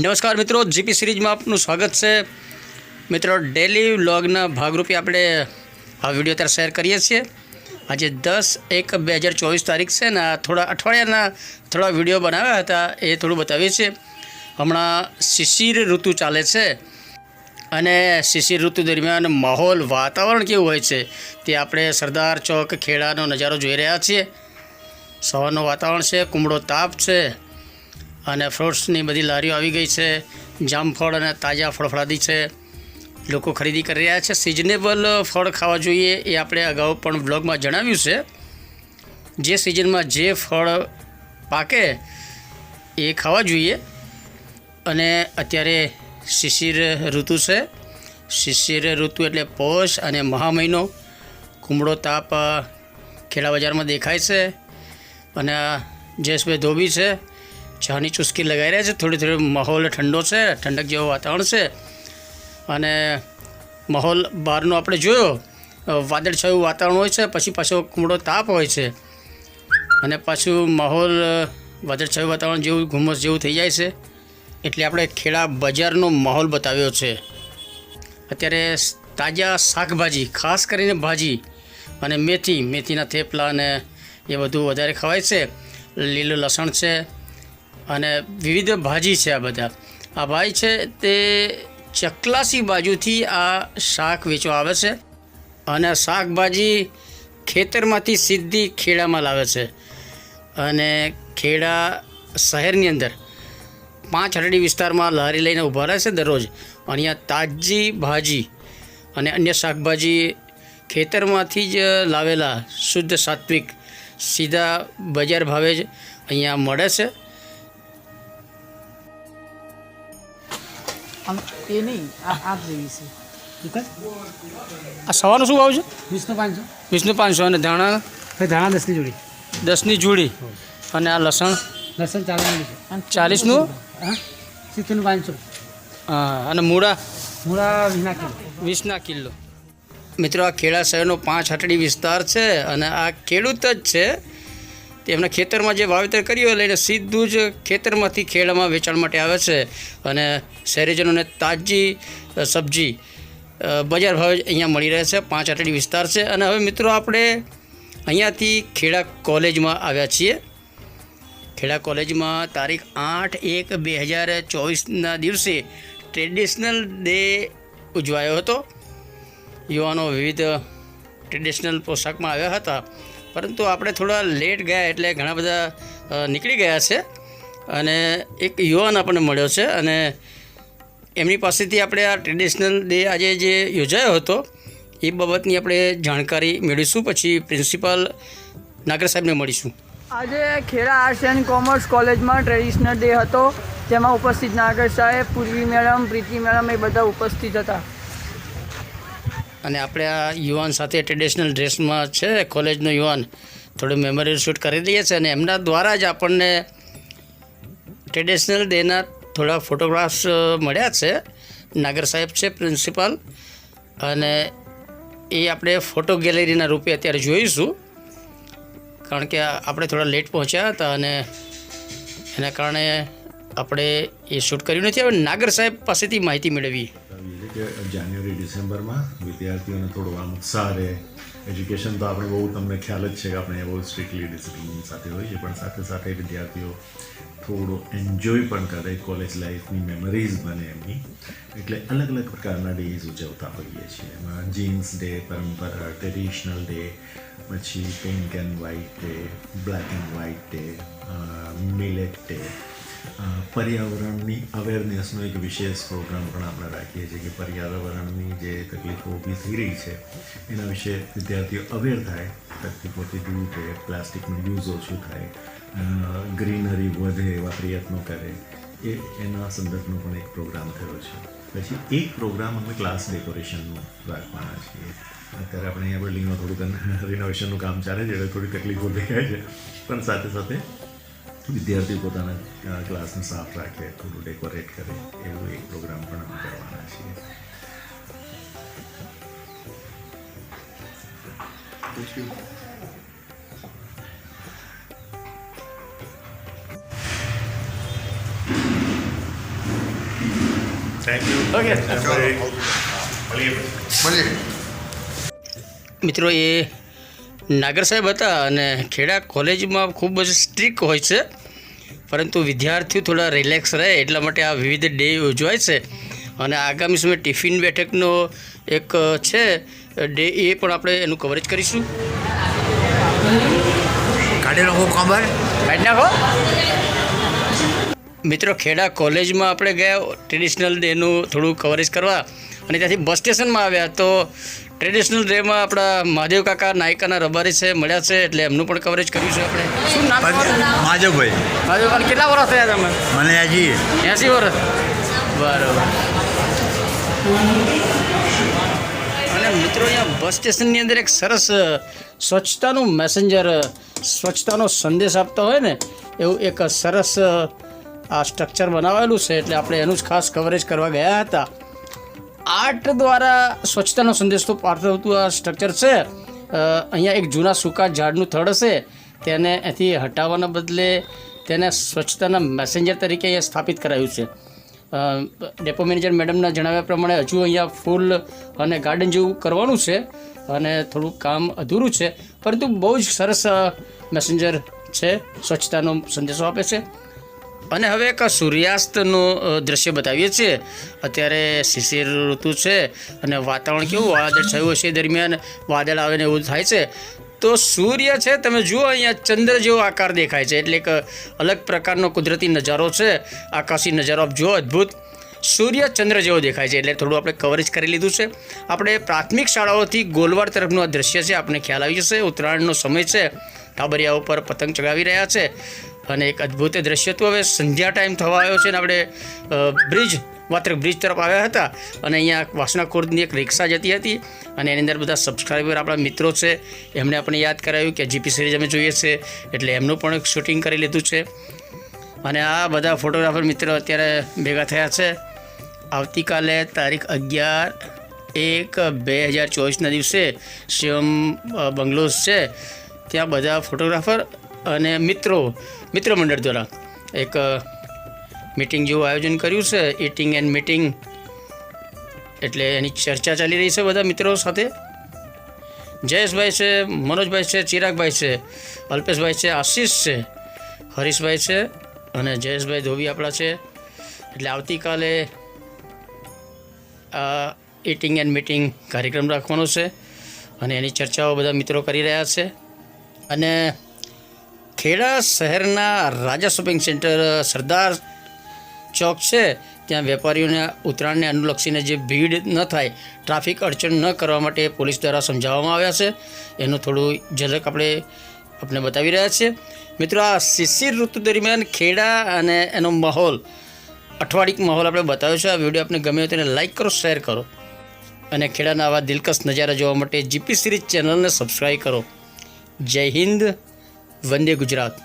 નમસ્કાર મિત્રો, જીપી સિરીઝમાં આપનું સ્વાગત છે। મિત્રો, ડેલી વ્લોગના ભાગરૂપે આપણે આ વિડીયો અત્યારે શેર કરીએ છીએ। આજે 10/1/2024 તારીખ છે ને થોડા અઠવાડિયાના થોડા વિડીયો બનાવ્યા હતા, એ થોડું બતાવીએ છીએ। હમણાં શિશિર ઋતુ ચાલે છે અને શિશિર ઋતુ દરમિયાન માહોલ વાતાવરણ કેવું હોય છે તે આપણે સરદાર ચોક ખેડાનો નજારો જોઈ રહ્યા છીએ। સવારનું વાતાવરણ છે, કુમળો તાપ છે અને ફ્રૂટ્સની બધી લારીઓ આવી ગઈ છે। જામફળ અને તાજા ફળફળાદી છે, લોકો ખરીદી કરી રહ્યા છે। સિઝનેબલ ફળ ખાવા જોઈએ એ આપણે અગાઉ પણ બ્લોગમાં જણાવ્યું છે। જે સિઝનમાં જે ફળ પાકે એ ખાવા જોઈએ। અને અત્યારે શિશિર ઋતુ છે। શિશિર ઋતુ એટલે પોષ અને મહા મહિનો। કુમળો તાપ ખેડા બજારમાં દેખાય છે અને જયેશભાઈ ધોબી છે, ચાની ચુસ્કી લગાવી રહ્યા છે। થોડી માહોલ ઠંડો છે, ઠંડક જેવું વાતાવરણ છે અને માહોલ બહારનો આપણે જોયો વાદળછાયું વાતાવરણ હોય છે, પછી પાછો કુમળો તાપ હોય છે અને પાછું માહોલ વાદળછાયું વાતાવરણ જેવું ઘુમ્મસ જેવું થઈ જાય છે। એટલે આપણે ખેડા બજારનો માહોલ બતાવ્યો છે। અત્યારે તાજા શાકભાજી, ખાસ કરીને ભાજી અને મેથીના થેપલા અને એ બધું વધારે ખવાય છે। લીલું લસણ છે અને વિવિધ ભાજી છે। આ બધા આ ભાઈ છે તે ચકલાસી બાજુથી આ શાક વેચવા આવે છે અને શાકભાજી ખેતરમાંથી સીધી ખેડામાં લાવે છે અને ખેડા શહેરની અંદર 5 હરડી વિસ્તારમાં લારી લઈને ઊભા રહે છે દરરોજ। અહીંયા તાજી ભાજી અને અન્ય શાકભાજી ખેતરમાંથી જ લાવેલા શુદ્ધ સાત્વિક સીધા બજાર ભાવે જ અહીંયા મળે છે। એ નહીં આ જેવી છે। આ સવારનું શું ભાવ છે? 20/500। 20/500 અને ધાણા? ધાણા 10ની જોડી। 10ની જોડી। અને આ લસણ? લસણ 40નું? હા, 70/500। હા, અને મૂળા? મૂળા 20 કિલો। મિત્રો, આ ખેડા શહેરનો 5 હટડી વિસ્તાર છે અને આ ખેડૂત જ છે। તેમના ખેતરમાં જે વાવેતર કર્યું હોય લઈને સીધું જ ખેતરમાંથી ખેડામાં વેચાણ માટે આવે છે અને શહેરીજનોને તાજી સબ્જી બજાર ભાવે અહીંયા મળી રહે છે। 5 હટડી વિસ્તાર છે। અને હવે મિત્રો, આપણે અહીંયાથી ખેડા કોલેજમાં આવ્યા છીએ। ખેડા કોલેજમાં તારીખ 8/1/2024ના દિવસે ટ્રેડિશનલ ડે ઉજવાયો હતો। યુવાનો વિવિધ ટ્રેડિશનલ પોશાકમાં આવ્યા હતા, પરંતુ આપણે થોડા લેટ ગયા એટલે ઘણા બધા નીકળી ગયા છે અને એક યુવાન આપણને મળ્યો છે અને એમની પાસેથી આપણે આ ટ્રેડિશનલ ડે આજે જે યોજાયો હતો એ બાબતની આપણે જાણકારી મેળવીશું। પછી પ્રિન્સિપાલ નાગર સાહેબને મળીશું। આજે ખેડા આર્ટ્સ એન્ડ કોમર્સ કોલેજમાં ટ્રેડિશનલ ડે હતો, જેમાં ઉપસ્થિત નાગર સાહેબ, પૂર્વી મેડમ, પ્રીતિ મેડમ એ બધા ઉપસ્થિત હતા। અને આપણે આ યુવાન સાથે ટ્રેડિશનલ ડ્રેસમાં છે, કોલેજનો યુવાન, થોડું મેમોરી શૂટ કરી દઈએ છીએ અને એમના દ્વારા જ આપણને ટ્રેડિશનલ ડેના થોડા ફોટોગ્રાફ્સ મળ્યા છે। નાગર સાહેબ છે પ્રિન્સિપાલ અને એ આપણે ફોટો ગેલેરીના રૂપે અત્યારે જોઈશું, કારણ કે આપણે થોડા લેટ પહોંચ્યા હતા અને એના કારણે આપણે એ શૂટ કર્યું નથી। હવે નાગર સાહેબ પાસેથી માહિતી મેળવી કે જાન્યુઆરી ડિસેમ્બરમાં વિદ્યાર્થીઓને થોડો આમ ઉત્સાહ રહે। એજ્યુકેશન તો આપણે બહુ, તમને ખ્યાલ જ છે કે આપણે બહુ સ્ટ્રિક્ટલી ડિસિપ્લિન સાથે હોય છે, પણ સાથે સાથે વિદ્યાર્થીઓ થોડો એન્જોય પણ કરે, કોલેજ લાઈફની મેમરીઝ બને એમની, એટલે અલગ અલગ પ્રકારના ડેઝ ઉજવતા હોઈએ છીએ। એમાં જીન્સ ડે, પરંપરા, ટ્રેડિશનલ ડે, પછી pink and white day, black and white day, millet day, પર્યાવરણની અવેરનેસનો એક વિશેષ પ્રોગ્રામ પણ આપણે રાખીએ છીએ કે પર્યાવરણની જે તકલીફો ઊભી થઈ રહી છે એના વિશે વિદ્યાર્થીઓ અવેર થાય, તકલીફોથી દૂર રહે, પ્લાસ્ટિકનો યુઝ ઓછું થાય, ગ્રીનરી વધે એવા પ્રયત્નો કરે, એના સંદર્ભનો પણ એક પ્રોગ્રામ થયો છે। પછી એક પ્રોગ્રામ અમે ક્લાસ ડેકોરેશનનું રાખવાના છીએ। અત્યારે આપણે અહીંયા બિલ્ડિંગમાં થોડુંક રિનોવેશનનું કામ ચાલે છે એટલે થોડી તકલીફો દેખાય છે, પણ સાથે સાથે વિદ્યાર્થીઓ પોતાના ક્લાસને સાફ રાખે, થોડું ડેકોરેટ કરે, એવું એક પ્રોગ્રામ પણ અમે કરવાના છીએ। Thank you. ઓકે મળીએ. મિત્રો એ નાગર સાહેબ હતા અને ખેડા કોલેજમાં ખૂબ જ સ્ટ્રિક્ટ હોય છે, પરંતુ વિદ્યાર્થીઓ થોડા રિલેક્સ રહે એટલા માટે આ વિવિધ ડે ઉજવાય છે. અને આગામી સમયે ટિફિન બેઠકનો એક છે ડે, એ પણ આપણે એનું કવરેજ કરીશું. કાઢી નાખો ખબર કાઢી નાખો. મિત્રો ખેડા કોલેજમાં આપણે ગયા ટ્રેડિશનલ ડેનું થોડું કવરેજ કરવા, અને ત્યાંથી બસ સ્ટેશનમાં આવ્યા તો ટ્રેડિશનલ ડેમાં આપણા મહાદેવ કાકા નાયકાના રબારી છે મળ્યા છે, એટલે એમનું પણ કવરેજ કર્યું છે આપણે. શું નામ તમારું? માધવભાઈ. મહાદેવ કાકા કેટલા વર્ષ થયા તમે? મને હજી 80 વર્ષ. બરાબર. અને મિત્રો અહીંયા બસ સ્ટેશનની અંદર એક સરસ સ્વચ્છતાનું મેસેન્જર, સ્વચ્છતાનો સંદેશ આપતા હોય ને એવું એક સરસ આ સ્ટ્રક્ચર બનાવેલું છે, એટલે આપણે એનું જ ખાસ કવરેજ કરવા ગયા હતા. આર્ટ દ્વારા સ્વચ્છતાનો સંદેશ તો પાઠવતું આ સ્ટ્રક્ચર છે. અહીંયા એક જૂના સૂકા ઝાડનું થડ હશે, તેને એથી હટાવવાના બદલે તેને સ્વચ્છતાના મેસેન્જર તરીકે અહીંયા સ્થાપિત કરાયું છે. ડેપો મેનેજર મેડમના જણાવ્યા પ્રમાણે હજુ અહીંયા ફૂલ અને ગાર્ડન જેવું કરવાનું છે અને થોડું કામ અધૂરું છે, પરંતુ બહુ જ સરસ મેસેન્જર છે, સ્વચ્છતાનો સંદેશો આપે છે. અને હવે એક સૂર્યાસ્તનું દ્રશ્ય બતાવીએ છીએ. અત્યારે શિશિર ઋતુ છે અને વાતાવરણ કેવું વાદળ છાયું હશે, દરમિયાન વાદળ આવે ને એવું થાય છે. તો સૂર્ય છે, તમે જુઓ અહીંયા ચંદ્ર જેવો આકાર દેખાય છે, એટલે એક અલગ પ્રકારનો કુદરતી નજારો છે, આકાશી નજારો આપ જુઓ, અદ્ભુત. સૂર્ય ચંદ્ર જેવો દેખાય છે, એટલે થોડું આપણે કવરેજ કરી લીધું છે. આપણે પ્રાથમિક શાળાઓથી ગોલવાડ તરફનું આ દ્રશ્ય છે, આપણને ખ્યાલ આવી જશે. ઉત્તરાયણનો સમય છે, ટાબરિયા ઉપર પતંગ ચગાવી રહ્યા છે અને એક અદ્ભુત દ્રશ્ય હતું. હવે સંધ્યા ટાઈમ થવા આવ્યો છે ને આપણે વાત્રક બ્રિજ તરફ આવ્યા હતા, અને અહીંયા વાસણા ખોર્દની એક રિક્ષા જતી હતી અને એની અંદર બધા સબસ્ક્રાઈબર આપણા મિત્રો છે, એમણે આપણે યાદ કરાવ્યું કે જીપી સિરીઝ અમે જોઈએ છે, એટલે એમનું પણ એક શૂટિંગ કરી લીધું છે. અને આ બધા ફોટોગ્રાફર મિત્રો અત્યારે ભેગા થયા છે. આવતીકાલે તારીખ 11/1/2024ના દિવસે શિવમ બંગલોઝ છે, ત્યાં બધા ફોટોગ્રાફર અને મિત્ર મંડળ દ્વારા એક મીટિંગ જેવું આયોજન કર્યું છે, ઇટિંગ એન્ડ મીટિંગ. એટલે એની ચર્ચા ચાલી રહી છે બધા મિત્રો સાથે. જયેશભાઈ છે, મનોજભાઈ છે, ચિરાગભાઈ છે, અલ્પેશભાઈ છે, આશીષ છે, હરીશભાઈ છે અને જયેશભાઈ ધોબી આપણા છે. એટલે આવતીકાલે આ ઇટિંગ એન્ડ મીટિંગ કાર્યક્રમ રાખવાનો છે અને એની ચર્ચાઓ બધા મિત્રો કરી રહ્યા છે. અને ખેડા શહેરના રાજા શોપિંગ સેન્ટર સરદાર ચોક છે, ત્યાં વેપારીઓને ઉત્તરાયણને અનુલક્ષીને જે ભીડ ન થાય, ટ્રાફિક અડચણ ન કરવા માટે પોલીસ દ્વારા સમજાવવામાં આવ્યા છે. એનું થોડું ઝલક આપણે બતાવી રહ્યા છીએ. મિત્રો, આ શિશિર ઋતુ દરમિયાન ખેડા અને એનો માહોલ, અઠવાડિક માહોલ આપણે બતાવ્યો છે. આ વિડીયો આપને ગમે તેને લાઇક કરો, શેર કરો અને ખેડાના આવા દિલકશ નજારા જોવા માટે જીપી સિરીઝ ચેનલને સબસ્ક્રાઈબ કરો. જય હિન્દ, વંદે ગુજરાત.